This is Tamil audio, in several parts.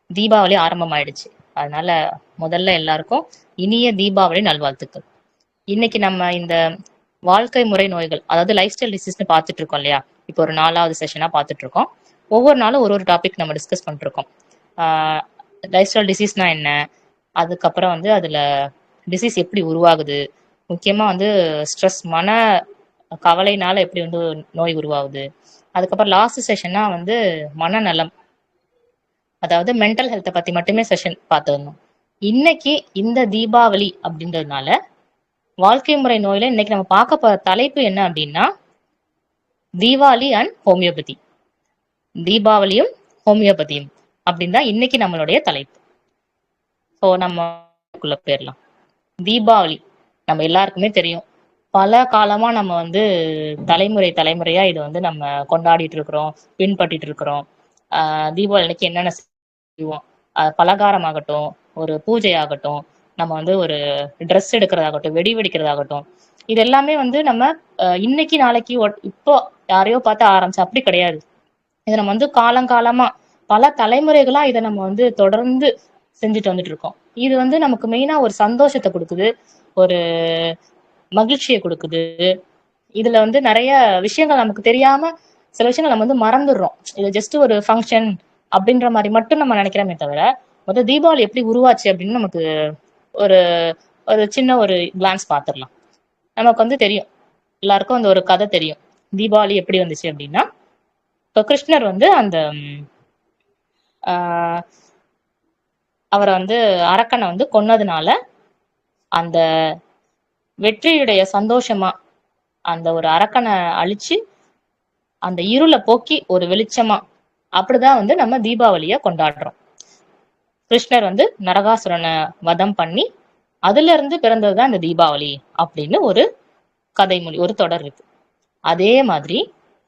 தீபாவளி ஆரம்பமாயிடுச்சு. அதனால முதல்ல எல்லாருக்கும் இனிய தீபாவளி நல்வாழ்த்துக்கள். இன்னைக்கு நம்ம இந்த வாழ்க்கை முறை நோய்கள், அதாவது லைஃப் ஸ்டைல் டிசீஸ்னு பார்த்துட்டு இருக்கோம் இல்லையா? இப்போ ஒரு 4வது செஷனா பார்த்துட்டு இருக்கோம். ஒவ்வொரு நாளும் ஒரு டாபிக் நம்ம டிஸ்கஸ் பண்ணிட்டு இருக்கோம். லைஃப் ஸ்டைல் டிசீஸ்னா என்ன? அதுக்கப்புறம் வந்து அதுல டிசீஸ் எப்படி உருவாகுது? முக்கியமா வந்து ஸ்ட்ரெஸ், மன கவலைனால எப்படி வந்து நோய் உருவாகுது? அதுக்கப்புறம் லாஸ்ட் செஷனா வந்து மனநலம், அதாவது மென்டல் ஹெல்த்தை பத்தி மட்டுமே செஷன் பார்த்துருந்தோம். இன்னைக்கு இந்த தீபாவளி அப்படின்றதுனால வாழ்க்கை முறை நோயில இன்னைக்கு நம்ம பார்க்க போற தலைப்பு என்ன அப்படின்னா, தீபாவளி அண்ட் ஹோமியோபதி. தீபாவளியும் ஹோமியோபதியும் அப்படின்னு தான் இன்னைக்கு நம்மளுடைய தலைப்பு. ஸோ நம்ம போயிடலாம். தீபாவளி நம்ம எல்லாருக்குமே தெரியும். பல காலமா நம்ம வந்து தலைமுறையா இது வந்து நம்ம கொண்டாடிட்டு இருக்கிறோம், பின்பற்றிட்டு இருக்கிறோம். தீபாவளி அன்னைக்கு என்னென்ன செய்வோம், பலகாரம் ஆகட்டும், ஒரு பூஜை ஆகட்டும், நம்ம வந்து ஒரு ட்ரெஸ் எடுக்கிறதாகட்டும், வெடி வெடிக்கிறதாகட்டும், இது எல்லாமே வந்து நம்ம இன்னைக்கு நாளைக்கு இப்போ யாரையோ பார்த்து ஆரம்பிச்சு அப்படி கிடையாது. இதை நம்ம வந்து காலங்காலமா பல தலைமுறைகளா இதை நம்ம வந்து தொடர்ந்து செஞ்சுட்டு வந்துட்டு இருக்கோம். இது வந்து நமக்கு மெயினா ஒரு சந்தோஷத்தை கொடுக்குது, ஒரு மகிழ்ச்சியை கொடுக்குது. இதுல வந்து நிறைய விஷயங்கள் நமக்கு தெரியாம சில விஷயங்கள் நம்ம வந்து மறந்துடுறோம். இது ஜஸ்ட் ஒரு ஃபங்க்ஷன் அப்படின்ற மாதிரி மட்டும் நம்ம நினைக்கிறோமே தவிர, முதல் தீபாவளி எப்படி உருவாச்சு அப்படின்னு நமக்கு ஒரு ஒரு சின்ன ஒரு கிளான்ஸ் பார்த்துடலாம். நமக்கு வந்து தெரியும், எல்லாருக்கும் அந்த ஒரு கதை தெரியும். தீபாவளி எப்படி வந்துச்சு அப்படின்னா, இப்போ கிருஷ்ணர் வந்து அந்த அவரை வந்து அரக்கனை வந்து கொன்னதுனால அந்த வெற்றியுடைய சந்தோஷமா அந்த ஒரு அரக்கனை அழிச்சு அந்த இருளை போக்கி ஒரு வெளிச்சமா அப்படிதான் வந்து நம்ம தீபாவளிய கொண்டாடுறோம். கிருஷ்ணர் வந்து நரகாசுரனை வதம் பண்ணி அதுல இருந்து பிறந்ததுதான் இந்த தீபாவளி அப்படின்னு ஒரு கதைமொழி, ஒரு தொடர் இருக்கு. அதே மாதிரி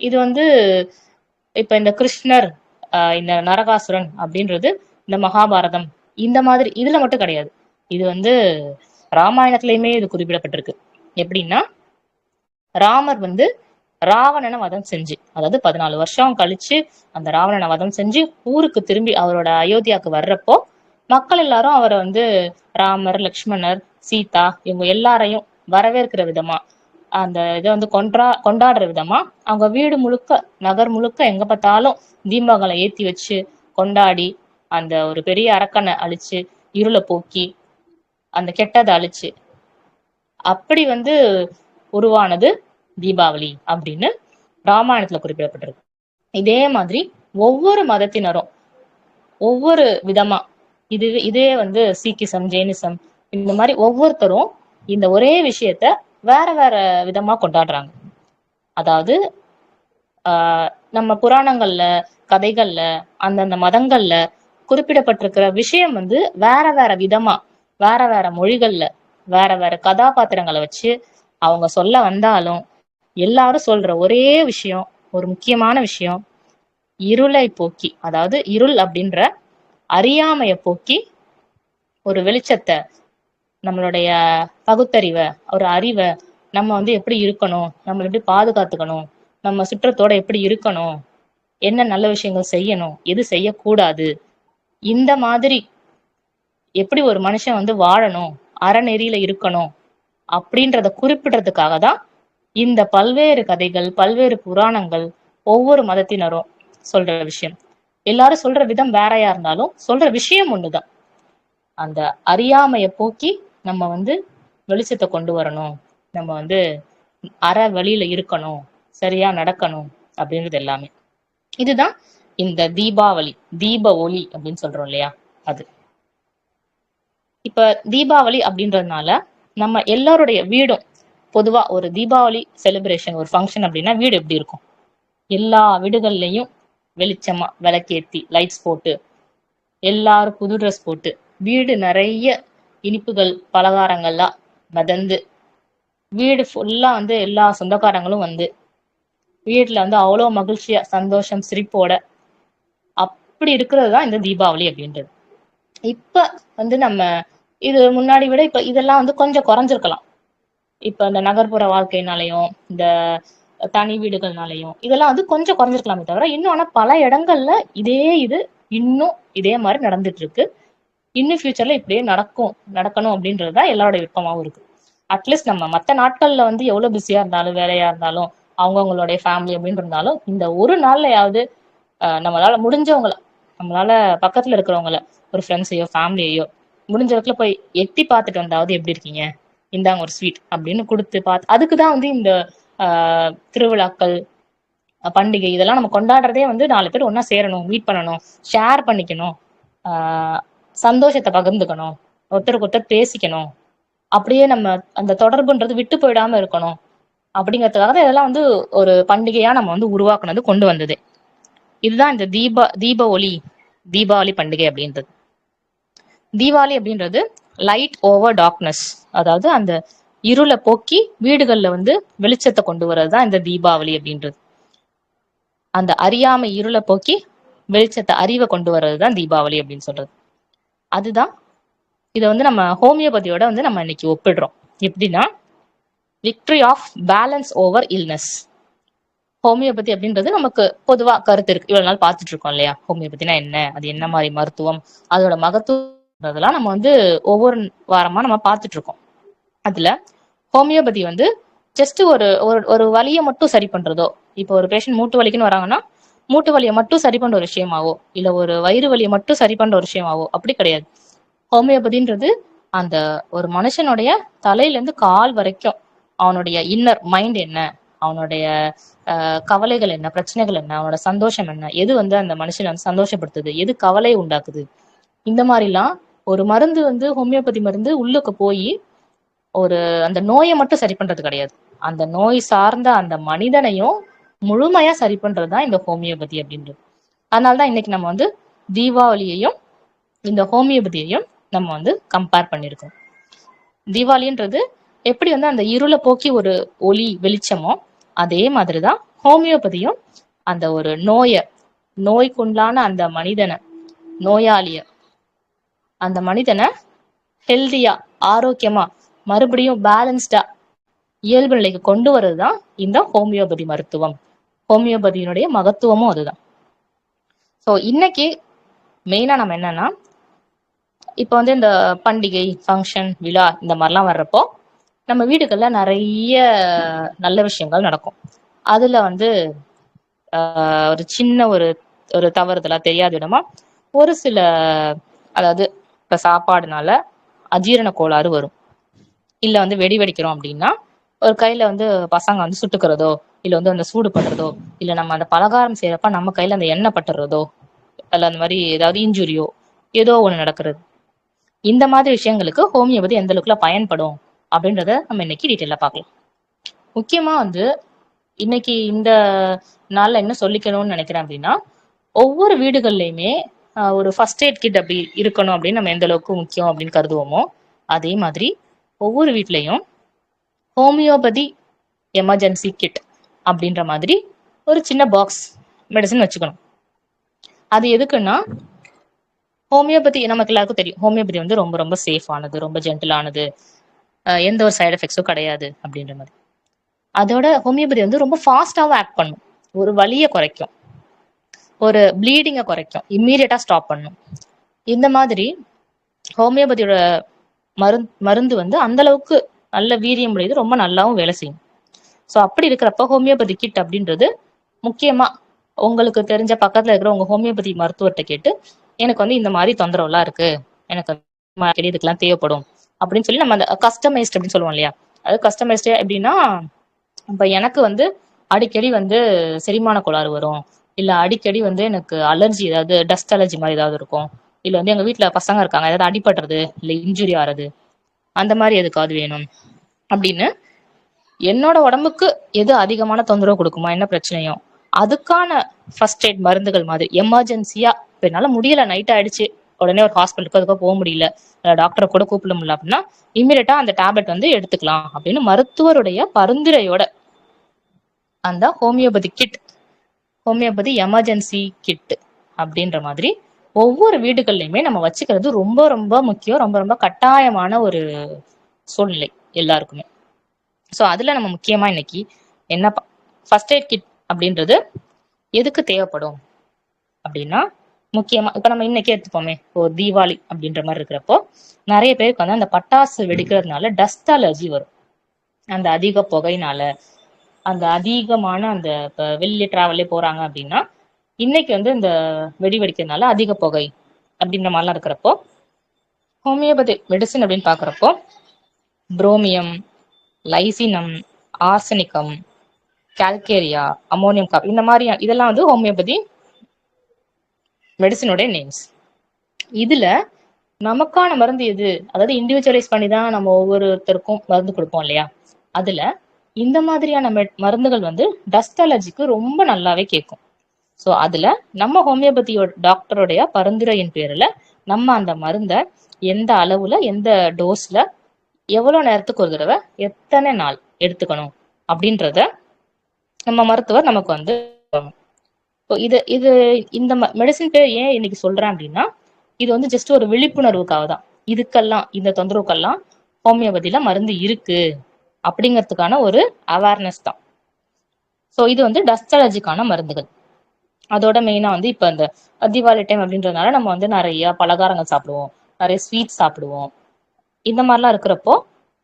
இது வந்து இப்ப இந்த கிருஷ்ணர், இந்த நரகாசுரன் அப்படின்றது இந்த மகாபாரதம் இந்த மாதிரி இதுல மட்டும் கிடையாது. இது வந்து ராமாயணத்திலயுமே இது குறிப்பிடப்பட்டிருக்கு. எப்படின்னா, ராமர் வந்து ராவணனை வதம் செஞ்சு, அதாவது 14 வருஷம் கழிச்சு அந்த ராவணனை வதம் செஞ்சு ஊருக்கு திரும்பி அவரோட அயோத்தியாவுக்கு வர்றப்போ மக்கள் எல்லாரும் அவரை வந்து ராமர், லக்ஷ்மணர், சீதா இவங்க எல்லாரையும் வரவேற்கிற விதமா, அந்த இதை வந்து கொண்டாடுற விதமா அவங்க வீடு முழுக்க, நகர் முழுக்க எங்க பார்த்தாலும் தீபங்களை ஏத்தி வச்சு கொண்டாடி அந்த ஒரு பெரிய அரக்கனை அழிச்சு இருளை போக்கி அந்த கெட்டதை அழிச்சு அப்படி வந்து உருவானது தீபாவளி அப்படின்னு ராமாயணத்துல குறிப்பிடப்பட்டிருக்கு. இதே மாதிரி ஒவ்வொரு மதத்தினரும் ஒவ்வொரு விதமா, இதே வந்து சீக்கிசம், ஜெயினிசம் இந்த மாதிரி ஒவ்வொருத்தரும் இந்த ஒரே விஷயத்த வேற வேற விதமா கொண்டாடுறாங்க. அதாவது நம்ம புராணங்கள்ல, கதைகள்ல, அந்தந்த மதங்கள்ல குறிப்பிடப்பட்டிருக்கிற விஷயம் வந்து வேற வேற விதமா, வேற வேற மொழிகள்ல, வேற வேற கதாபாத்திரங்களை வச்சு அவங்க சொல்ல வந்தாலும் எல்லாரும் சொல்ற ஒரே விஷயம், ஒரு முக்கியமான விஷயம், இருளை போக்கி, அதாவது இருள் அப்படின்ற அறியாமைய போக்கி ஒரு வெளிச்சத்தை, நம்மளுடைய பகுத்தறிவை, ஒரு அறிவை நம்ம வந்து எப்படி இருக்கணும், நம்ம எப்படி பாதுகாத்துக்கணும், நம்ம சுற்றத்தோட எப்படி இருக்கணும், என்ன நல்ல விஷயங்கள் செய்யணும், எது செய்யக்கூடாது, இந்த மாதிரி எப்படி ஒரு மனுஷன் வந்து வாழணும், அறநெறியில இருக்கணும் அப்படின்றத குறிப்பிடுறதுக்காக தான் இந்த பல்வேறு கதைகள், பல்வேறு புராணங்கள், ஒவ்வொரு மதத்தினரும் சொல்ற விஷயம். எல்லாரும் சொல்ற விதம் வேறையா இருந்தாலும் சொல்ற விஷயம் ஒண்ணுதான். அந்த அறியாமைய போக்கி நம்ம வந்து வெளிச்சத்தை கொண்டு வரணும், நம்ம வந்து அற வழியில இருக்கணும், சரியா நடக்கணும் அப்படின்றது எல்லாமே. இதுதான் இந்த தீபாவளி, தீப ஒளி அப்படின்னு சொல்றோம் இல்லையா, அது. இப்ப தீபாவளி அப்படின்றதுனால நம்ம எல்லாருடைய வீடும், பொதுவா ஒரு தீபாவளி செலிப்ரேஷன், ஒரு ஃபங்க்ஷன் அப்படின்னா வீடு எப்படி இருக்கும்? எல்லா வீடுகள்லயும் வெளிச்சமா விளக்கேத்தி லைட்ஸ் போட்டு எல்லாரும் புது ட்ரெஸ் போட்டு வீடு நிறைய இனிப்புகள் பலகாரங்கள்லாம் மிதந்து வீடு ஃபுல்லா வந்து எல்லா சொந்தக்காரங்களும் வந்து வீட்டுல வந்து அவ்வளோ மகிழ்ச்சியா சந்தோஷம் சிரிப்போட அப்படி இருக்கிறது தான் இந்த தீபாவளி அப்படின்றது. இப்ப வந்து நம்ம இது முன்னாடி விட இப்ப இதெல்லாம் வந்து கொஞ்சம் குறைஞ்சிருக்கலாம். இப்ப இந்த நகர்ப்புற வாழ்க்கையினாலையும் இந்த தனி வீடுகள்னாலையும் இதெல்லாம் வந்து கொஞ்சம் குறைஞ்சிருக்கலாமே தவிர, இன்னும் ஆனா பல இடங்கள்ல இதே இது இன்னும் இதே மாதிரி நடந்துட்டு இருக்கு. இன்னும் ஃபியூச்சர்ல இப்படியே நடக்கணும் அப்படின்றதுதான் எல்லாரோட விருப்பமாவும் இருக்கு. அட்லீஸ்ட் நம்ம மற்ற நாட்கள்ல வந்து எவ்வளவு பிஸியா இருந்தாலும் வேலையா இருந்தாலும் அவங்கவுங்களுடைய ஃபேமிலி அப்படின்னு இருந்தாலும் இந்த ஒரு நாள்லயாவது நம்மளால முடிஞ்சவங்கள, நம்மளால பக்கத்துல இருக்கிறவங்கள, ஒரு ஃப்ரெண்ட்ஸையோ ஃபேமிலியையோ முடிஞ்ச இடத்துல போய் எட்டி பார்த்துட்டு வந்தாவது எப்படி இருக்கீங்க, இந்தாங்க ஒரு ஸ்வீட் அப்படின்னு கொடுத்து பார்த்து, அதுக்குதான் வந்து இந்த திருவிழாக்கள், பண்டிகை இதெல்லாம் நம்ம கொண்டாடுறதே வந்து 4 பேர் ஒன்னா சேரணும், மீட் பண்ணணும், ஷேர் பண்ணிக்கணும், ஆஹ் சந்தோஷத்தை பகிர்ந்துக்கணும், ஒருத்தருக்கு ஒருத்தர் பேசிக்கணும், அப்படியே நம்ம அந்த தொடர்புன்றது விட்டு போயிடாம இருக்கணும் அப்படிங்கிறதுக்காக தான் இதெல்லாம் வந்து ஒரு பண்டிகையா நம்ம வந்து உருவாக்குனது, கொண்டு வந்தது. இதுதான் இந்த தீபாவளி பண்டிகை அப்படின்றது. தீபாவளி அப்படின்றது லைட் ஓவர் டார்க்னஸ், அதாவது அந்த இருளை போக்கி வீடுகள்ல வந்து வெளிச்சத்தை கொண்டு வர்றதுதான் இந்த தீபாவளி அப்படின்றது. அந்த அறியாமை இருளை போக்கி வெளிச்சத்தை, அறிவை கொண்டு வர்றதுதான் தீபாவளி அப்படின்னு சொல்றது. அதுதான் இதை வந்து நம்ம ஹோமியோபதியோட வந்து நம்ம இன்னைக்கு ஒப்பிடுறோம். எப்படின்னா, victory of balance over illness. Homeopathy அப்படின்றது நமக்கு பொதுவா கருத்து இருக்கு, இவ்வளவு நாள் பார்த்துட்டு இருக்கோம் இல்லையா, ஹோமியோபதினா என்ன, அது என்ன மாதிரி மருத்துவம், அதோட மகத்துவம் நம்ம வந்து ஒவ்வொரு வாரமா நம்ம பார்த்துட்டு இருக்கோம். அதுல ஹோமியோபதி வந்து ஜஸ்ட் ஒரு ஒரு வலியை மட்டும் சரி பண்றதோ, இப்போ ஒரு பேஷண்ட் மூட்டு வலிக்குன்னு வராங்கன்னா மூட்டு வலியை மட்டும் சரி பண்ற ஒரு விஷயமாவோ, இல்ல ஒரு வயிறு வலியை மட்டும் சரி பண்ற ஒரு விஷயமாவோ அப்படி கிடையாது. ஹோமியோபதின்றது அந்த ஒரு மனுஷனுடைய தலையில இருந்து கால் வரைக்கும் அவனுடைய இன்னர் மைண்ட் என்ன, அவனுடைய கவலைகள் என்ன, பிரச்சனைகள் என்ன, அவனோட சந்தோஷம் என்ன, எது வந்து அந்த மனுஷனை வந்து சந்தோஷப்படுத்துது, எது கவலை உண்டாக்குது, இந்த மாதிரிலாம் ஒரு மருந்து வந்து ஹோமியோபதி மருந்து உள்ளுக்கு போய் ஒரு அந்த நோயை மட்டும் சரி பண்றது கிடையாது, அந்த நோய் சார்ந்த அந்த மனிதனையும் முழுமையா சரி பண்றதுதான் இந்த ஹோமியோபதி அப்படின்றது. அதனாலதான் இன்னைக்கு நம்ம வந்து தீபாவளியையும் இந்த ஹோமியோபதியையும் நம்ம வந்து கம்பேர் பண்ணிருக்கோம். தீபாவளின்றது எப்படி வந்து அந்த இருளை போக்கி ஒரு ஒளி வெளிச்சமோ, அதே மாதிரிதான் ஹோமியோபதியும் அந்த ஒரு நோய்க்குண்டான அந்த மனிதனை, நோயாளிய, அந்த மனிதனை ஹெல்தியா, ஆரோக்கியமா, மறுபடியும் பேலன்ஸ்டா இயல்பு நிலைக்கு கொண்டு வர்றதுதான் இந்த ஹோமியோபதி மருத்துவம். ஹோமியோபதியினுடைய மகத்துவமும் அதுதான். ஸோ இன்னைக்கு மெயினா நம்ம என்னன்னா, இப்போ வந்து இந்த பண்டிகை, ஃபங்க்ஷன், விழா இந்த மாதிரிலாம் வர்றப்போ நம்ம வீடுகள்ல நிறைய நல்ல விஷயங்கள் நடக்கும். அதுல வந்து ஒரு சின்ன ஒரு தவறுதலா தெரியாத விடமா ஒரு சில, அதாவது இப்ப சாப்பாடுனால அஜீரண கோளாறு வரும், இல்ல வந்து வெடி வெடிக்கிறோம் அப்படின்னா ஒரு கையில வந்து பசங்க வந்து சுட்டுக்கிறதோ, இல்ல வந்து அந்த சூடு பண்றதோ, இல்ல நம்ம அந்த பலகாரம் செய்யறப்ப நம்ம கையில அந்த எண்ணெய் பட்டுறதோ, அல்ல அந்த மாதிரி ஏதாவது இன்ஜுரியோ ஏதோ ஒண்ணு நடக்கிறது. இந்த மாதிரி விஷயங்களுக்கு ஹோமியோபதி எந்த அளவுக்குல பயன்படும் அப்படின்றத நம்ம இன்னைக்கு டீட்டெயிலா பார்க்கலாம். முக்கியமா வந்து இன்னைக்கு இந்த நாள்ல என்ன சொல்லிக்கணும்னு நினைக்கிறேன் அப்படின்னா, ஒவ்வொரு வீடுகள்லயுமே ஒரு ஃபர்ஸ்ட் எய்ட் கிட் அப்படி இருக்கணும் அப்படின்னு நம்ம எந்த அளவுக்கு முக்கியம் அப்படின்னு கருதுவோமோ, அதே மாதிரி ஒவ்வொரு வீட்லயும் ஹோமியோபதி எமர்ஜென்சி கிட் அப்படின்ற மாதிரி ஒரு சின்ன பாக்ஸ் மெடிசன் வச்சுக்கணும். அது எதுக்குன்னா, ஹோமியோபதி நமக்கு எல்லாருக்கும் தெரியும், ஹோமியோபதி வந்து ரொம்ப ரொம்ப சேஃப் ஆனது, ரொம்ப ஜென்டிலானது, எந்த ஒரு சைடு எஃபெக்ட்ஸும் கிடையாது அப்படின்ற மாதிரி. அதோட ஹோமியோபதி வந்து ரொம்ப ஃபாஸ்டாவும் ஆக்ட் பண்ணும், ஒரு வலியை குறைக்கும், ஒரு ப்ளீடிங்கை குறைக்கும், இம்மீடியட்டா ஸ்டாப் பண்ணும். இந்த மாதிரி ஹோமியோபதியோட மருந்து வந்து அந்த அளவுக்கு நல்ல வீரியம் உடையது, ரொம்ப நல்லாவும் வேலை செய்யும். ஸோ அப்படி இருக்கிறப்ப ஹோமியோபதி கிட் அப்படின்றது முக்கியமா உங்களுக்கு தெரிஞ்ச பக்கத்துல இருக்கிற உங்க ஹோமியோபதி மருத்துவர்கிட்ட கேட்டு, எனக்கு வந்து இந்த மாதிரி தொந்தரவுலாம் இருக்கு, எனக்கு இதுக்கெல்லாம் தேவைப்படும் அப்படின்னு சொல்லி நம்ம அந்த கஸ்டமைஸ்ட் அப்படின்னு சொல்லுவோம் இல்லையா, அது கஸ்டமைஸ்டே எப்படின்னா, இப்ப எனக்கு வந்து அடிக்கடி வந்து செரிமான கோளாறு வரும், இல்ல அடிக்கடி வந்து எனக்கு அலர்ஜி, ஏதாவது டஸ்ட் அலர்ஜி மாதிரி ஏதாவது இருக்கும், இல்ல வந்து எங்க வீட்டுல பசங்க இருக்காங்க ஏதாவது அடிபடுறது இல்ல இன்ஜுரி ஆறது, அந்த மாதிரி எதுக்காவது வேணும் அப்படின்னு என்னோட உடம்புக்கு எது அதிகமான தொந்தரவு கொடுக்குமா, என்ன பிரச்சனையோ அதுக்கான ஃபர்ஸ்ட் எய்ட் மருந்துகள் மாதிரி எமர்ஜென்சியா, இப்ப என்னால முடியல, நைட் ஆயிடுச்சு, உடனே ஒரு ஹாஸ்பிட்டலுக்கு அதுக்கு போக முடியல, டாக்டரை கூட கூப்பிட முடியல அப்படின்னா இமீடியட்டா அந்த டேப்லெட் வந்து எடுத்துக்கலாம் அப்படின்னு மருத்துவருடைய பரிந்துரையோட அந்த homeopathy kit, homeopathy emergency kit அப்படின்ற மாதிரி ஒவ்வொரு வீடுகள்லையுமே நம்ம வச்சுக்கிறது ரொம்ப ரொம்ப முக்கியம், ரொம்ப ரொம்ப கட்டாயமான ஒரு சூழ்நிலை எல்லாருக்குமே. ஸோ அதுல நம்ம முக்கியமா இன்னைக்கு என்ன ஃபர்ஸ்ட் எய்ட் கிட் அப்படின்றது எதுக்கு தேவைப்படும் அப்படின்னா, முக்கியமா இப்ப நம்ம இன்னைக்கே எடுத்துப்போமே, இப்போ தீபாவளி அப்படின்ற மாதிரி இருக்கிறப்போ நிறைய பேருக்கு வந்து அந்த பட்டாசு வெடிக்கிறதுனால டஸ்ட் அலர்ஜி வரும். அந்த அதிக புகையினால, அந்த அதிகமான அந்த இப்ப வெளிய டிராவல்லே போறாங்க அப்படின்னா இன்னைக்கு வந்து இந்த வெடி வெடிக்கிறதுனால அதிக புகை அப்படின்ற மாதிரிலாம் இருக்கிறப்போ ஹோமியோபதி மெடிசின் அப்படின்னு பாக்குறப்போ புரோமியம், லைசினம், ஆர்சனிக்கம், கால்கேரியா, அமோனியம் காப் இந்த மாதிரி இதெல்லாம் வந்து ஹோமியோபதி மெடிசினோட நேம்ஸ். இதுல நமக்கான மருந்து எது, அதாவது இண்டிவிஜுவலைஸ் பண்ணி தான் நம்ம ஒவ்வொருத்தருக்கும் மருந்து கொடுப்போம் இல்லையா, அதுல இந்த மாதிரியான மருந்துகள் வந்து டஸ்ட் அலர்ஜிக்கு ரொம்ப நல்லாவே கேட்கும். ஸோ அதுல நம்ம ஹோமியோபதியோட டாக்டருடைய பரிந்துரையின் பேர்ல நம்ம அந்த மருந்தை எந்த அளவுல எந்த டோஸ்ல எவ்வளவு நேரத்துக்கு ஒரு தடவை எத்தனை நாள் எடுத்துக்கணும் அப்படின்றத நம்ம மருத்துவர் நமக்கு வந்து இது இது இந்த மெடிசின் பேர் ஏன் இன்னைக்கு சொல்றேன் அப்படின்னா இது வந்து ஜஸ்ட் ஒரு விழிப்புணர்வுக்காக தான். இதுக்கெல்லாம் இந்த தொந்தரவுக்கெல்லாம் ஹோமியோபதியில மருந்து இருக்கு அப்படிங்கிறதுக்கான ஒரு அவேர்னஸ் தான். ஸோ இது வந்து டஸ்ட் அலர்ஜிக்கான மருந்துகள். அதோட மெயினா வந்து இப்ப இந்த தீபாவளி டைம் அப்படின்றதுனால நம்ம வந்து நிறைய பலகாரங்கள் சாப்பிடுவோம், நிறைய ஸ்வீட் சாப்பிடுவோம். இந்த மாதிரிலாம் இருக்கிறப்போ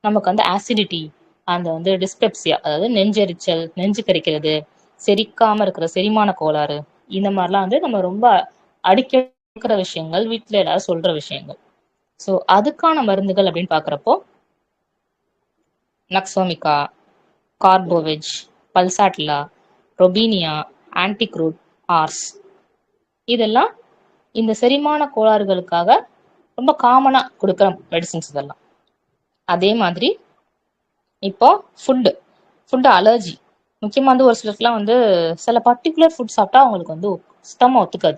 நமக்கு வந்து ஆசிடிட்டி, அந்த வந்து டிஸ்பெப்சியா, அதாவது நெஞ்செரிச்சல், நெஞ்சு கரிக்கிறது, செரிக்காம இருக்கிற செரிமான கோளாறு, இந்த மாதிரிலாம் வந்து நம்ம ரொம்ப அடிக்கிற விஷயங்கள், வீட்டுல எல்லாரும் சொல்ற விஷயங்கள். ஸோ அதுக்கான மருந்துகள் அப்படின்னு பாக்குறப்போ நக்சோமிகா, கார்போவெஜ், பல்சாட்லா, ரொபீனியா, ஆன்டிக்ரூட், ஆர்ஸ், இதெல்லாம் இந்த செரிமான கோளாறுகளுக்காக ரொம்ப காமனா கொடுக்குற மெடிசின்ஸ் இதெல்லாம். அதே மாதிரி இப்போ ஃபுட்டு அலர்ஜி முக்கியமா வந்து ஒரு சிலருக்குலாம் வந்து சில பர்டிகுலர் ஃபுட் சாப்பிட்டா அவங்களுக்கு வந்து சுத்தமா ஒத்துக்காது.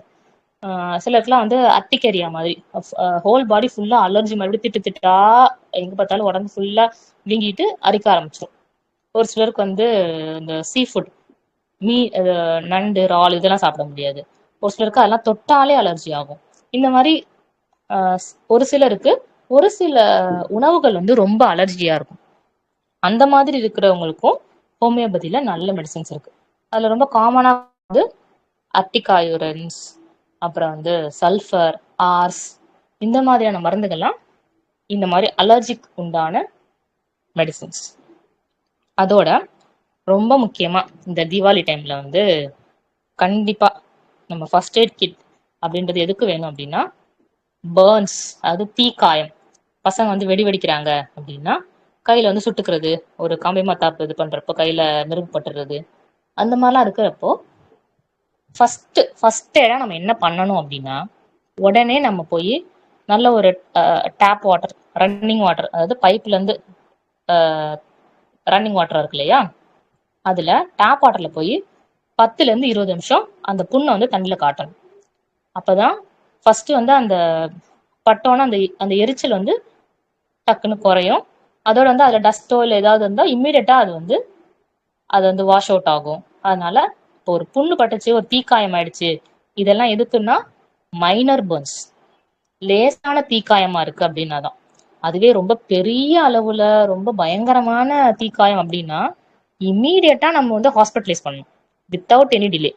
சிலருக்குலாம் வந்து அத்திக்கரியா மாதிரி ஹோல் பாடி ஃபுல்லா அலர்ஜி மாதிரி திட்டு திட்டா எங்க பார்த்தாலும் உடம்பு ஃபுல்லா வீங்கிட்டு அரிக்க ஆரம்பிச்சிடும். ஒரு சிலருக்கு வந்து இந்த சீ ஃபுட், நண்டு, இறால் இதெல்லாம் சாப்பிட முடியாது. ஒரு சிலருக்கு அதெல்லாம் தொட்டாலே அலர்ஜி ஆகும். இந்த மாதிரி ஒரு சிலருக்கு ஒரு சில உணவுகள் வந்து ரொம்ப அலர்ஜியா இருக்கும். அந்த மாதிரி இருக்கிறவங்களுக்கும் ஹோமியோபதியில நல்ல மெடிசின்ஸ் இருக்கு. அதுல ரொம்ப காமனா வந்து அர்டிகாயூரன்ஸ், அப்புறம் வந்து சல்ஃபர், ஆர்ஸ், இந்த மாதிரியான மருந்துகள்லாம் இந்த மாதிரி அலர்ஜிக் உண்டான மெடிசின்ஸ். அதோட ரொம்ப முக்கியமா இந்த தீபாவளி டைம்ல வந்து கண்டிப்பா நம்ம ஃபர்ஸ்ட் எய்ட் கிட் அப்படின்றது எதுக்கு வேணும் அப்படின்னா பேர்ன்ஸ், அதாவது தீக்காயம். பசங்க வந்து வெடி வெடிக்கிறாங்க அப்படின்னா கையில வந்து சுட்டுக்கிறது, ஒரு கம்பி மத்தாப்பு இது பண்றப்போ கையில நெருப்பு பட்டுறது, அந்த மாதிரிலாம் இருக்கிறப்போ ஃபர்ஸ்ட் நம்ம என்ன பண்ணணும் அப்படின்னா உடனே நம்ம போய் நல்ல ஒரு டேப் வாட்டர், ரன்னிங் வாட்டர், அதாவது பைப்ல இருந்து ரன்னிங் வாட்டர் இருக்கு இல்லையா, அதுல டேப் வாட்டர்ல போய் 10 to 20 நிமிஷம் அந்த புண்ணை வந்து தண்ணியில காட்டணும். அப்பதான் ஃபர்ஸ்ட் வந்து அந்த பட்டோன்னா அந்த அந்த எரிச்சல் வந்து டக்குன்னு குறையும். அதோட வந்து அதுல டஸ்டோ இல்லை ஏதாவது இருந்தா இம்மீடியட்டா அது வந்து வாஷ் அவுட் ஆகும். அதனால இப்போ ஒரு புண்ணு பட்டுச்சு, ஒரு தீக்காயம் ஆயிடுச்சு, இதெல்லாம் எதுக்குன்னா மைனர் பர்ன்ஸ், லேசான தீக்காயமா இருக்கு அப்படின்னா தான். அதுவே ரொம்ப பெரிய அளவுல ரொம்ப பயங்கரமான தீக்காயம் அப்படின்னா இம்மீடியட்டா நம்ம வந்து ஹாஸ்பிட்டலைஸ் பண்ணணும் வித்தவுட் எனி டிலே.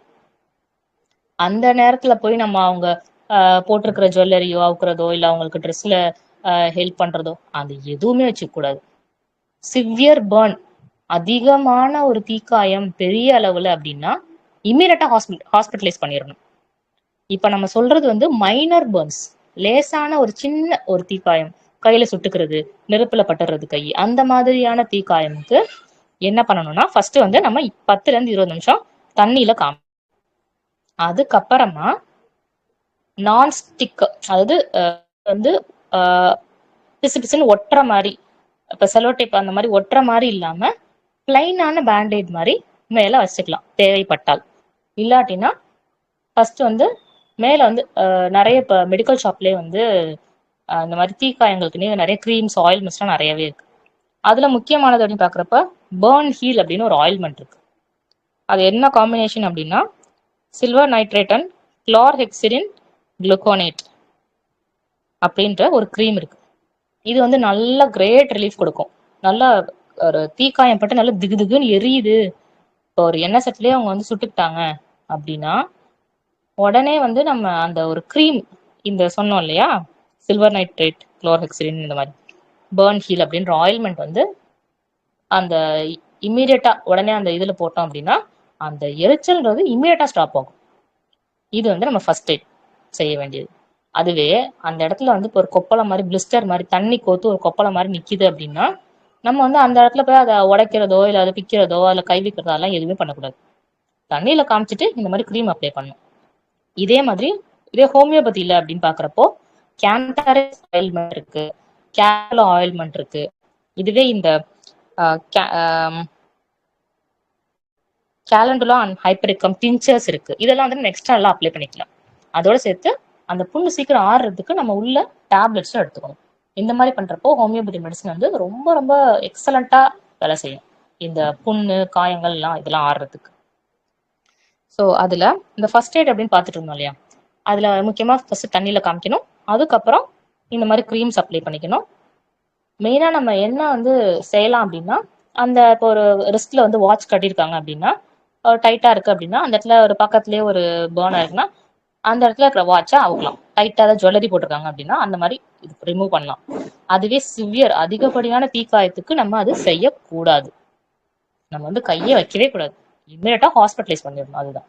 அந்த நேரத்துல போய் நம்ம அவங்க போட்டிருக்கிற ஜுவல்லரியோ அவுக்கிறதோ இல்லை அவங்களுக்கு ட்ரெஸ்ல ஹெல்ப் பண்றதோ அது எதுவுமே வச்சுக்க கூடாது. சிவியர் பர்ன், அதிகமான ஒரு தீக்காயம் பெரிய அளவுல அப்படின்னா இம்மீடியட்டா ஹாஸ்பிட்டலைஸ் பண்ணிடணும். இப்ப நம்ம சொல்றது வந்து மைனர் பர்ன்ஸ், லேசான ஒரு சின்ன ஒரு தீக்காயம், கையில சுட்டுக்கிறது, நெருப்புல பட்டுறது கை, அந்த மாதிரியான தீக்காயமுக்கு என்ன பண்ணணும்னா ஃபர்ஸ்ட் வந்து நம்ம 10 to 20 நிமிஷம் தண்ணியில அதுக்கப்புறமா நான்ஸ்டிக், அதாவது வந்து பிசு பிசுன்னு ஒட்டுற மாதிரி, இப்ப செலோ டேப் அந்த மாதிரி ஒட்டுற மாதிரி இல்லாம பிளைனான பேண்டேட் மாதிரி மேல வச்சுக்கலாம் தேவைப்பட்டால். இல்லாட்டினா ஃபர்ஸ்ட் வந்து மேல வந்து நிறைய இப்போ மெடிக்கல் ஷாப்லேயே வந்து இந்த மாதிரி தீக்காயங்களுக்குன்னே நிறைய க்ரீம்ஸ், ஆயில் மிஸ்ட்லாம் நிறையவே இருக்கு. அதுல முக்கியமானது அப்படின்னு பாக்குறப்ப பேர்ன் ஹீல் அப்படின்னு ஒரு ஆயில்மெண்ட் இருக்கு. அது என்ன காம்பினேஷன் அப்படின்னா சில்வர் நைட்ரேட் அண்ட் குளோர்ஹெக்சிடின் குளுக்கோனேட் அப்படின்ற ஒரு க்ரீம் இருக்கு. இது வந்து நல்ல கிரேட் ரிலீஃப் கொடுக்கும். நல்லா ஒரு தீக்காயம் பட்டு நல்லா திகுன்னு எரியுது, இப்போ ஒரு எண்ணெய் சட்டிலேயே அவங்க வந்து சுட்டுக்கிட்டாங்க அப்படின்னா உடனே வந்து நம்ம அந்த ஒரு க்ரீம், இந்த சொன்னோம் இல்லையா, சில்வர் நைட்ரேட் குளோர்ஹெக்சிடின், இந்த மாதிரி பேர்ன் ஹீல் அப்படின்ற ஆயில்மெண்ட் வந்து அந்த இம்மீடியட்டா உடனே அந்த இதுல போட்டோம் அப்படின்னா அந்த எரிச்சல்ன்றது இம்மீடியட்டா ஸ்டாப் ஆகும். இது வந்து நம்ம ஃபர்ஸ்ட் எய்ட் செய்ய வேண்டியது. அதுவே அந்த இடத்துல வந்து இப்போ ஒரு கொப்பளம் மாதிரி, பிளிஸ்டர் மாதிரி தண்ணி கோத்து ஒரு கொப்பளம் மாதிரி நிக்குது அப்படின்னா நம்ம வந்து அந்த இடத்துல போய் அதை உடைக்கிறதோ இல்லை அதை பிக்கிறதோ அதில் கை வைக்கிறதோ அதெல்லாம் எதுவுமே பண்ணக்கூடாது. தண்ணியில காமிச்சிட்டு இந்த மாதிரி க்ரீம் அப்ளை பண்ணணும். இதே மாதிரி இதே ஹோமியோபதியில அப்படின்னு பாக்குறப்போ கேண்டரிஸ் ஆயில்மெண்ட் இருக்கு, கேலோ ஆயில்மெண்ட் இருக்கு. இதுவே இந்த கேலண்டுலா அண்ட் ஹைப்பரிகம் டிஞ்சர்ஸ் இருக்கு. இதெல்லாம் வந்து நெக்ஸ்ட் நல்லா அப்ளை பண்ணிக்கலாம். அதோட சேர்த்து அந்த புண்ணு சீக்கிரம் ஆறுறதுக்கு நம்ம உள்ள டேப்லெட்ஸும் எடுத்துக்கணும். இந்த மாதிரி பண்றப்போ ஹோமியோபதி மெடிசன் வந்து ரொம்ப ரொம்ப எக்ஸலண்டா வேலை செய்யும் இந்த புண்ணு காயங்கள் எல்லாம் இதெல்லாம் ஆறுறதுக்கு. ஸோ அதுல இந்த ஃபர்ஸ்ட் எய்ட் அப்படின்னு பார்த்துட்டு இருந்தோம் இல்லையா, அதுல முக்கியமா ஃபர்ஸ்ட் தண்ணியில காமிக்கணும். அதுக்கப்புறம் இந்த மாதிரி க்ரீம்ஸ் அப்ளை பண்ணிக்கணும். மெயினா நம்ம என்ன வந்து செய்யலாம் அப்படின்னா, அந்த இப்போ ஒரு ரிஸ்ட்ல வந்து வாட்ச் கட்டியிருக்காங்க அப்படின்னா டைட்டா இருக்கு அப்படின்னா அந்த இடத்துல ஒரு பக்கத்துலயே ஒரு பேர்னர் இருக்குன்னா அந்த இடத்துல இருக்கிற வாட்சை அவுக்கலாம். டைட்டா ஏதாவது ஜுவல்லரி போட்டிருக்காங்க அப்படின்னா அந்த மாதிரி இது ரிமூவ் பண்ணலாம். அதுவே சிவியர் அதிகப்படியான தீக்காயத்துக்கு நம்ம அது செய்யக்கூடாது. நம்ம வந்து கையை வைக்கவே கூடாது, இம்மீடியட்டா ஹாஸ்பிட்டலைஸ் பண்ணிடணும். அதுதான்.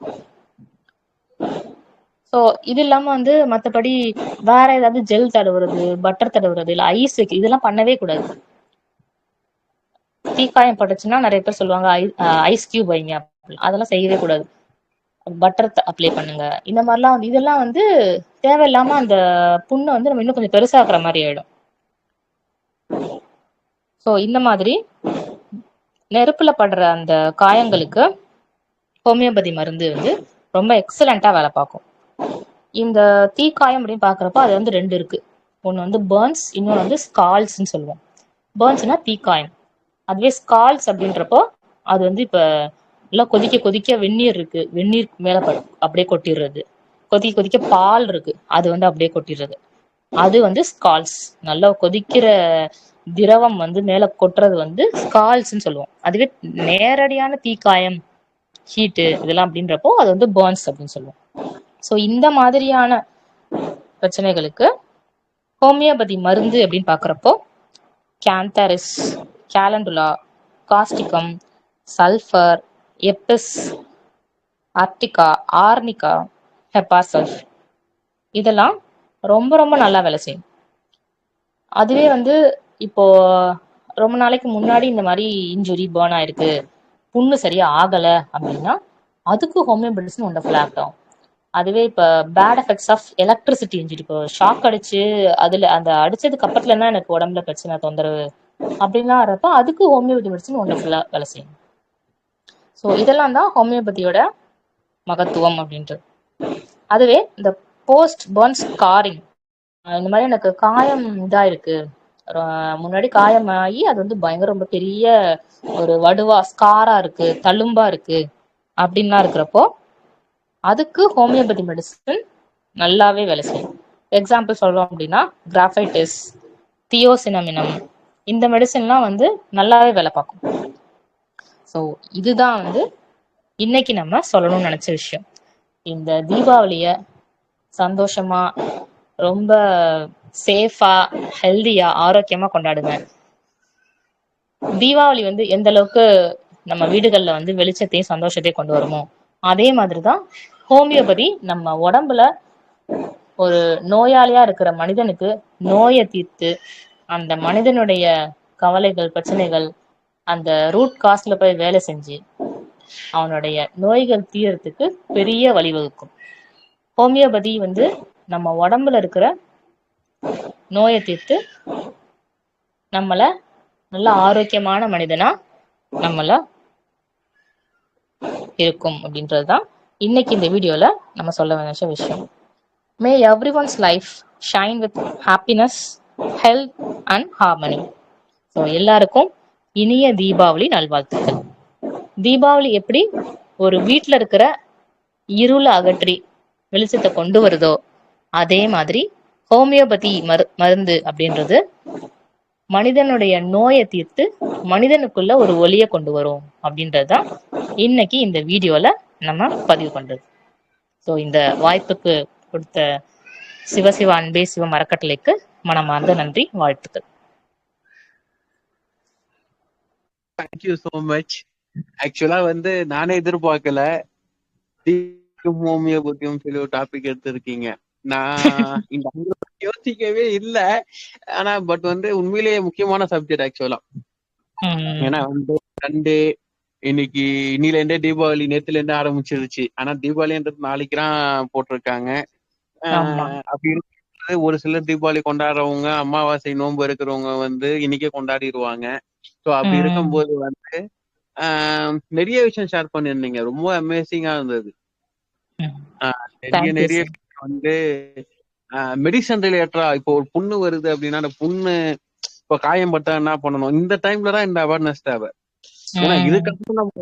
ஸோ இது இல்லாம வந்து மற்றபடி வேற ஏதாவது ஜெல் தடவுறது, பட்டர் தடவுறது, இல்லை ஐஸ் வைக்க, இதெல்லாம் பண்ணவே கூடாது. தீக்காயம் பட்டுச்சுன்னா நிறைய பேர் சொல்லுவாங்க ஐஸ் கியூப் வைங்க, அதெல்லாம் செய்யவே கூடாது. பட்டர் அப்ளை பண்ணுங்க. இந்த மாதிரிலாம் வந்து இதெல்லாம் வந்து தேவையில்லாம அந்த புண்ணை வந்து நம்ம இன்னும் கொஞ்சம் பெருசாக்குற மாதிரி ஆயிடும். ஸோ இந்த மாதிரி நெருப்புல படுற அந்த காயங்களுக்கு ஹோமியோபதி மருந்து வந்து ரொம்ப எக்ஸலண்டா வேலை பார்க்கும். இந்த தீக்காயம் அப்படின்னு பாக்குறப்போ அது வந்து ரெண்டு இருக்கு. ஒன்று வந்து பேர்ன்ஸ், இன்னொன்று வந்து ஸ்கால்ஸ்ன்னு சொல்லுவோம். பேர்ன்ஸ்னா தீக்காயம். அதுவே ஸ்கால்ஸ் அப்படின்றப்போ அது வந்து இப்ப எல்லாம் கொதிக்க கொதிக்க வெந்நீர் இருக்கு, வெந்நீர் மேல அப்படியே கொட்டிடுறது. கொதிக்க கொதிக்க பால் இருக்கு, அது வந்து அப்படியே கொட்டிடுறது. அது வந்து ஸ்கால்ஸ். நல்லா கொதிக்கிற திரவம் வந்து மேல கொட்டுறது வந்து ஸ்கால்ஸ்ன்னு சொல்லுவோம். அதுவே நேரடியான தீக்காயம், ஹீட்டு இதெல்லாம் அப்படின்றப்போ அது வந்து பேர்ன்ஸ் அப்படின்னு சொல்லுவோம். ஸோ இந்த மாதிரியான பிரச்சனைகளுக்கு ஹோமியோபதி மருந்து அப்படின்னு பாக்குறப்போ cantharis, calendula, causticum, sulphur, apis, urtica, arnica, hepar sulph இதெல்லாம் ரொம்ப ரொம்ப நல்லா வேலை செய்யும். அதுவே வந்து இப்போ ரொம்ப நாளைக்கு முன்னாடி இந்த மாதிரி இன்ஜுரி பேர்ன் ஆயிருக்கு, புண்ணு சரியா ஆகல அப்படின்னா அதுக்கு ஹோமியோபதிஸ் ஒண்டர்ஃபுல் ஆகும். அதுவே இப்ப bad effects of electricity injury, இப்போ ஷாக் அடிச்சு அதுல அந்த அடிச்சதுக்கு அப்புறத்துல என்ன எனக்கு உடம்புல பிரச்சனை தொந்தரவு அப்படின்லாம் வரப்ப அதுக்கு ஹோமியோபதி மெடிசன் ஒண்டர்ஃபுல்லா வேலை செய்யும். ஸோ இதெல்லாம் தான் ஹோமியோபதியோட மகத்துவம் அப்படின்றது. அதுவே இந்த போஸ்ட் பர்ன் ஸ்காரிங், இந்த மாதிரி எனக்கு காயம் இதா இருக்கு, முன்னாடி காயமாகி அது வந்து பயங்கர ரொம்ப பெரிய ஒரு வடுவா ஸ்காரா இருக்கு, தழும்பா இருக்கு அப்படின்லாம் இருக்கிறப்போ அதுக்கு ஹோமியோபதி மெடிசன் நல்லாவே வேலை செய்யும். எக்ஸாம்பிள் சொல்றோம் அப்படின்னா கிராஃபைட்டிஸ், தியோசினமினம், இந்த மெடிசன்லாம் வந்து நல்லாவே வேலை பார்க்கும். ஸோ இதுதான் வந்து இன்னைக்கு நம்ம சொல்லணும்னு நினைச்ச விஷயம். இந்த தீபாவளிய சந்தோஷமா ரொம்ப சேஃபா ஹெல்தியா ஆரோக்கியமா கொண்டாடுங்க. தீபாவளி வந்து எந்த அளவுக்கு நம்ம வீடுகள்ல வந்து வெளிச்சத்தையும் சந்தோஷத்தையும் கொண்டு வருமோ அதே மாதிரிதான் ஹோமியோபதி நம்ம உடம்புல ஒரு நோயாளியா இருக்கிற மனிதனுக்கு நோயை தீர்த்து அந்த மனிதனுடைய கவலைகள் பிரச்சனைகள் அந்த ரூட் காஸ்ட்ல போய் வேலை செஞ்சு அவனுடைய நோய்கள் தீர்றதுக்கு பெரிய வழிவகுக்கும். ஹோமியோபதி வந்து நம்ம உடம்புல இருக்கிற நோயை தீர்த்து நம்மள நல்ல ஆரோக்கியமான மனிதனா நம்மள இருக்கும் அப்படின்றதுதான் இன்னைக்கு இந்த வீடியோல நம்ம சொல்ல நினைச்ச விஷயம். May everyone's life shine with happiness, health and harmony. So எல்லாருக்கும் இனிய தீபாவளி நல்வாழ்த்துக்கள். தீபாவளி எப்படி ஒரு வீட்டில் இருக்கிற இருளை அகற்றி வெளிச்சத்தை கொண்டு வருதோ அதே மாதிரி ஹோமியோபதி மருந்து அப்படின்றது மனிதனுடைய நோயை தீர்த்து மனிதனுக்குள்ள ஒரு ஒளியை கொண்டு வரும் அப்படின்றதுதான் இன்னைக்கு இந்த வீடியோல நம்ம பதிவு பண்றது. ஸோ இந்த வாய்ப்புக்கு கொடுத்த சிவசிவ அன்பே சிவம் அறக்கட்டளைக்கு மனமார்ந்த நன்றி, வாழ்த்துக்கள். Thank you so much. ஆக்சுவலா நானே எதிர்பார்க்கல ஹோமியோபதியும் சொல்லி ஒரு டாபிக் எடுத்திருக்கீங்க. நான் இந்த யோசிக்கவே இல்ல. ஆனா பட் உண்மையிலேயே முக்கியமான சப்ஜெக்ட் ஆக்சுவலா. ஏன்னா சண்டே இன்னைக்கு இன்னில இருந்தே தீபாவளி நேத்துல இருந்தே ஆரம்பிச்சிருச்சு. ஆனா தீபாவளின்றது நாளைக்கு தான் போட்டிருக்காங்க. அப்படி இருக்கிறது ஒரு சிலர் தீபாவளி கொண்டாடுறவங்க, அமாவாசை நோன்பு இருக்கிறவங்க இன்னைக்கே கொண்டாடிடுவாங்க. ஸோ அப்படி இருக்கும்போது நிறைய விஷயம் ஷேர் பண்ணிருந்தீங்க. ரொம்ப அமேசிங்கா இருந்தது. நிறைய மெடிசன் ரிலேட்டடா இப்போ ஒரு புண்ணு வருது அப்படின்னா அந்த புண்ணு இப்ப காயம் பட்டா என்ன பண்ணணும், இந்த டைம்ல தான் இந்த அவேர்னஸ் தேவை. ஏன்னா இதுக்கப்புறம் நம்ம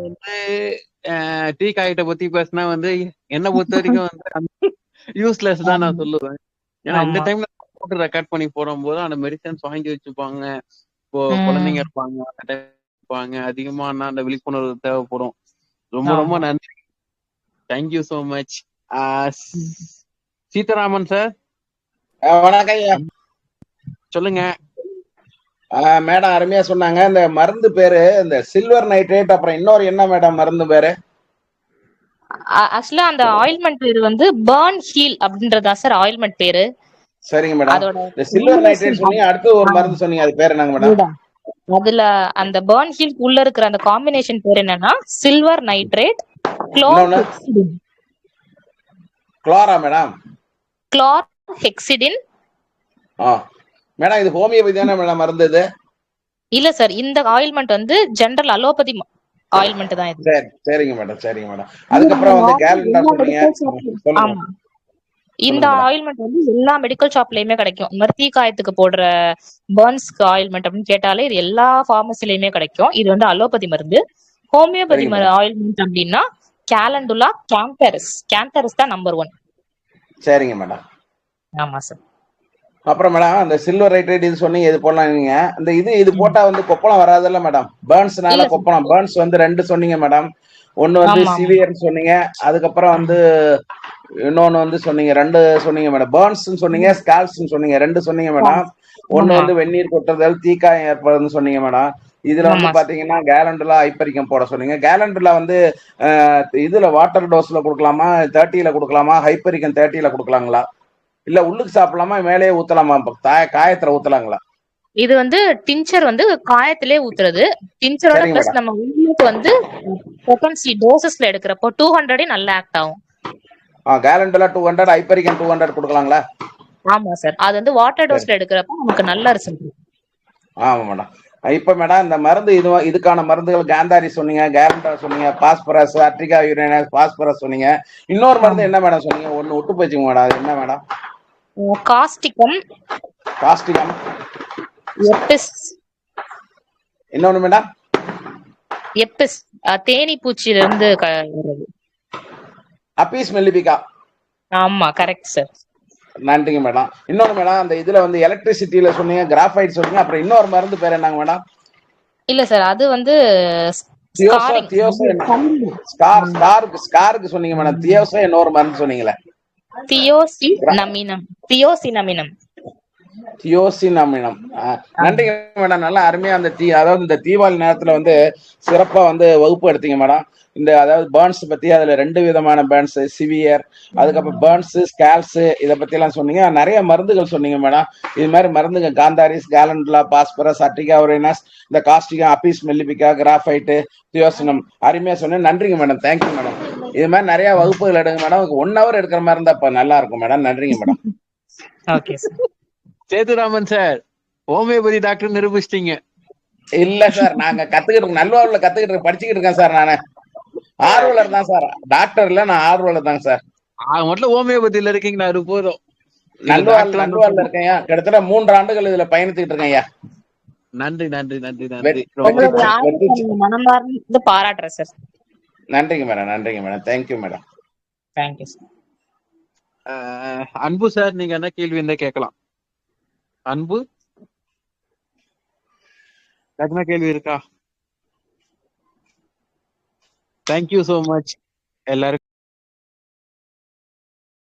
டீ காய்கிட்ட பத்தி பேசினா என்ன பொறுத்த வரைக்கும் யூஸ்லெஸ் தான் நான் சொல்லுவேன். ஏன்னா இந்த டைம்ல போட்டு ரெக்கார்ட் பண்ணி போடும் போது அந்த மெடிசன்ஸ் வாங்கி வச்சுப்பாங்க. இப்போ குழந்தைங்க இருப்பாங்க, அதிகமா அந்த விழிப்புணர்வு தேவைப்படும். ரொம்ப ரொம்ப நன்றி. Thank you so much. Sitharaman sir வணக்கம். சொல்லுங்க மேடம். அருமையா சொன்னாங்க. இந்த மருந்து பேரு இந்த சில்வர் நைட்ரேட், அப்புறம் இன்னொரு என்ன மேடம் மருந்து பேரு? ஆக்சுவலா அந்த ஆயில்மெண்ட் பேரு பர்ன் ஹீல் அப்படின்றதா சார் ஆயில்மெண்ட் பேரு. சரிங்க மேடம். இந்த சில்வர் நைட்ரேட் சொன்னீங்க, அடுத்து ஒரு மருந்து சொன்னீங்க, அது பேர் என்னங்க மேடம்? அதுல அந்த பர்ன் ஹீல் உள்ள இருக்கிற அந்த காம்பினேஷன் பேர் என்னன்னா சில்வர் நைட்ரேட் குளோரா மேடம்? குளோர்ஹெக்சிடின். மேடம் இது ஹோமியோபதி தானே மேடம் மருந்து இது? இல்ல சார், இந்த ஆயில்மெண்ட் ஜெனரல் அலோபதி ஆயில்மெண்ட் தான் இது. சரிங்க மேடம், சரிங்க மேடம். அதுக்கப்புறம் கேலண்டர் சொன்னீங்க. ஆமா, இந்த ஆயில்மெண்ட் எல்லா மெடிக்கல் ஷாப்லயுமே கிடைக்கும். இந்த மாதிரி தீக்காயத்துக்கு போடுற பர்ன்ஸ்க்கு ஆயில்மெண்ட் அப்படின்னு கேட்டாலே இது எல்லா பார்மசிலயுமே கிடைக்கும். இது அலோபதி மருந்து. ஹோமியோபதி ஆயில்மெண்ட் அப்படின்னா கேலண்டுலா கேந்தரிஸ் தான் நம்பர் 1. சரிங்க மேடம். ஆமா சார். அப்புறம் மேடம் அந்த சில்வர் நைட்ரேட் இது சொன்னீங்க, இது போடலாங்க. அந்த இது போட்டா கொப்பளம் வராதுல்ல மேடம்? பர்ன்ஸ்னால கொப்பளம், பர்ன்ஸ் 2 சொன்னீங்க மேடம். ஒன்னு சிவியர் சொன்னீங்க, அதுக்கப்புறம் இன்னொன்னு சொன்னீங்க, 2 சொன்னீங்க மேடம். பர்ன்ஸ் சொன்னீங்க, ஸ்கால்ஸ் சொன்னீங்க, 2 சொன்னீங்க மேடம். ஒன்னு வெந்நீர் கொட்டுறதால் தீக்காயம் ஏற்படுதுன்னு சொன்னீங்க மேடம். இதுல பாத்தீங்கன்னா கேலண்டுலா ஹைப்பரிக்கம் போட சொன்னீங்க. கேலண்டுலா இதுல வாட்டர் டோஸ்ல கொடுக்கலாமா, 30ல கொடுக்கலாமா, ஹைப்பரிக்கம் 30ல கொடுக்கலாங்களா, இல்ல உள்ளுக்கு சாப்பிடலாமா, மேலேயே ஊத்தலாமா, காயத்துல ஊத்தலாங்களா? இது டிஞ்சர் காயத்திலே ஊத்துறது. டிஞ்சரோட பிளஸ் நம்ம உள்ளுக்கு பொட்டன்சி டோசஸ்ல எடுக்கிறப்போ 200 நல்லா ஆக்ட் ஆகும். கேலண்டுலா 200, ஹைப்பரிக்கம் 200 கொடுக்கலாங்களா? ஆமா சார், அது வாட்டர் டோஸ்ல எடுக்கிறப்போ நமக்கு நல்ல ரிசல்ட். ஆமா மேடம். இப்ப மேடம் இந்த மருந்து இதுக்கான மருந்துகள் காந்தாரி சொன்னீங்க, கேலண்டா சொன்னீங்க, பாஸ்பரஸ், அட்ரிகா யூரேனஸ், பாஸ்பரஸ் சொன்னீங்க. இன்னொரு மருந்து என்ன மேடம் சொன்னீங்க? ஒன்னு விட்டு போச்சுங்க மேடம், அது என்ன மேடம்? காஸ்டிகம். எப்பிஸ். இன்னொன்னு மேடம்? எப்பிஸ் தேனி பூச்சியில இருந்து வருது. அப்பீஸ் மெல்லிபிகா. ஆமா, கரெக்ட் சார். நன்றிங்க மேடம். இன்னொன்னு மேடம், அந்த இதுல எலக்ட்ரிசிட்டியில சொன்னீங்க, கிராஃபைட் சொன்னீங்க, அப்புறம் இன்னொரு மருந்து பேர் என்னங்க மேடம்? இல்ல சார், அது ஸ்காருக்கு சொன்னீங்க மேடம். தியோசோ இன்னொரு மருந்து சொன்னீங்களே, தியோசினமினம். நன்றிங்க மேடம். நல்லா அருமையா அந்த அதாவது இந்த தீபாவளி நேரத்துல சிறப்பா வகுப்பு எடுத்தீங்க மேடம். அதாவது பர்ன்ஸ் பத்தி, அதுல 2 விதமான பர்ன்ஸ், சிவியர், அதுக்கப்புறம் பர்ன்ஸ், ஸ்கால்ஸ், இதை பத்தி எல்லாம் சொன்னீங்க. நிறைய மருந்துகள் சொன்னீங்க மேடம். இது மாதிரி மருந்துகள் காந்தாரிஸ், கேலண்டுலா, பாஸ்பரஸ், அட்ரிகா யூரேனஸ், இந்த காஸ்டிகம், அப்பீஸ் மெல்லிபிகா, கிராஃபைட், தியோசினம், அருமையா சொன்னேன். நன்றிங்க மேடம். Thank you madam. இது மாதிரி நிறைய வகுப்புகள் எடுங்க மேடம். 1 hour எடுக்கிற மாதிரி இருந்தா நல்லா இருக்கும் மேடம். நன்றிங்க madam. Okay sir. Sethuraman sir, homeopathy doctor நிரூபிச்சிட்டீங்க. இல்ல சார், நாங்க கத்துக்கிட்டு நல்லூர்ல கத்துக்கிட்டு படிச்சுக்கிட்டு இருக்கேன் சார். நானு ஆர்வலர் தான் சார், டாக்டர் இல்ல, நான் ஆர்வலர் தான் சார். மட்டும் ஹோமியோபதியில இருக்கீங்களா? அது போதும். நல்லூர்ல இருக்கேன். கிட்டத்தட்ட 3 ஆண்டுகள் இதுல பயணிச்சுக்கிட்டு இருக்கேன் ஐயா. நன்றி நன்றி நன்றி நன்றி. மனமார்ந்து பாராட்டுறேன் சார். நன்றிங்க மேடம். நன்றிங்க madam. Thank you madam. Thank you sir. அன்பு சார், நீங்க என்ன கேள்வி இருந்தா கேட்கலாம். அன்பு, என்ன கேள்வி இருக்கா? தேங்க்யூ சோ மச் எல்லாருக்கும்.